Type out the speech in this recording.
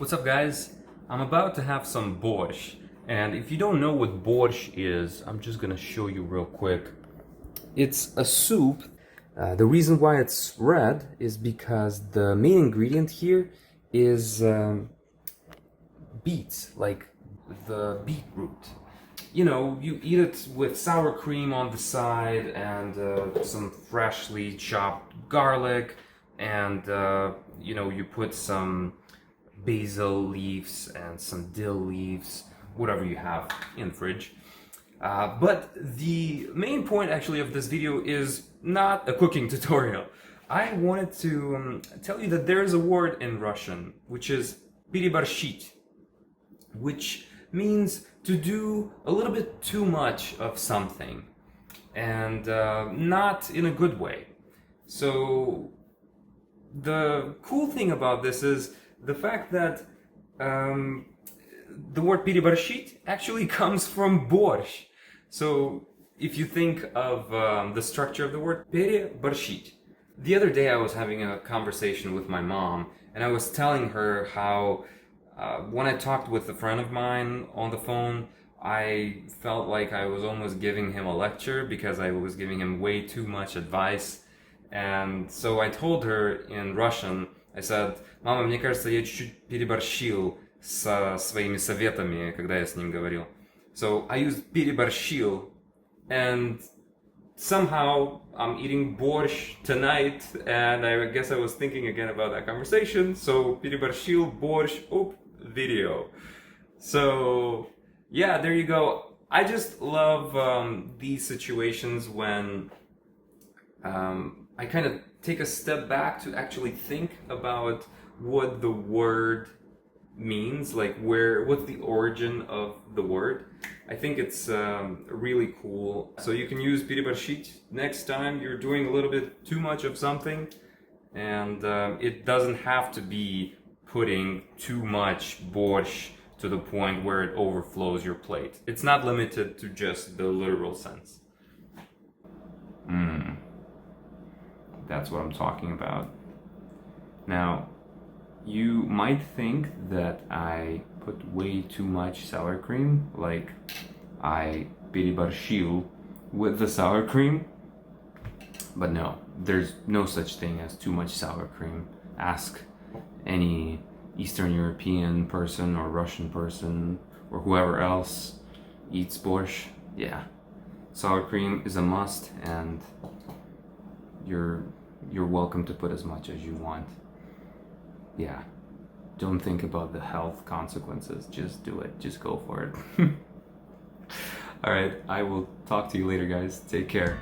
What's up, guys? I'm about to have some borsch, and if you don't know what borsch is, I'm just gonna show you real quick. It's a soup. The reason why it's red is because the main ingredient here is beets, like the beetroot. You know, you eat it with sour cream on the side and some freshly chopped garlic, and you put some basil leaves and some dill leaves, whatever you have in the fridge. But the main point actually of this video is not a cooking tutorial. I wanted to tell you that there is a word in Russian which is Pereborshchit, which means to do a little bit too much of something, and not in a good way. So the cool thing about this is the fact that the word Переборщить actually comes from borsch. So if you think of the structure of the word Переборщить. The other day I was having a conversation with my mom, and I was telling her how when I talked with a friend of mine on the phone, I felt like I was almost giving him a lecture because I was giving him way too much advice. And so I told her in Russian, I said, «Мама, мне кажется, я чуть-чуть переборщил со своими советами, когда я с ним говорил». So I used переборщил, and somehow I'm eating borsch tonight, and I guess I was thinking again about that conversation. So переборщил, борщ, video. So yeah, there you go. I just love these situations when I kind of take a step back to actually think about what the word means, like what's the origin of the word. I think it's really cool. So you can use Pereborshchit next time you're doing a little bit too much of something, and it doesn't have to be putting too much borsch to the point where it overflows your plate. It's not limited to just the literal sense. That's what I'm talking about. Now, you might think that I put way too much sour cream, like I переборщил with the sour cream, but no, there's no such thing as too much sour cream. Ask any Eastern European person or Russian person or whoever else eats borsch. Yeah, sour cream is a must, and you're welcome to put as much as you want. Yeah, don't think about the health consequences, just do it, just go for it. Alright, I will talk to you later, guys. Take care.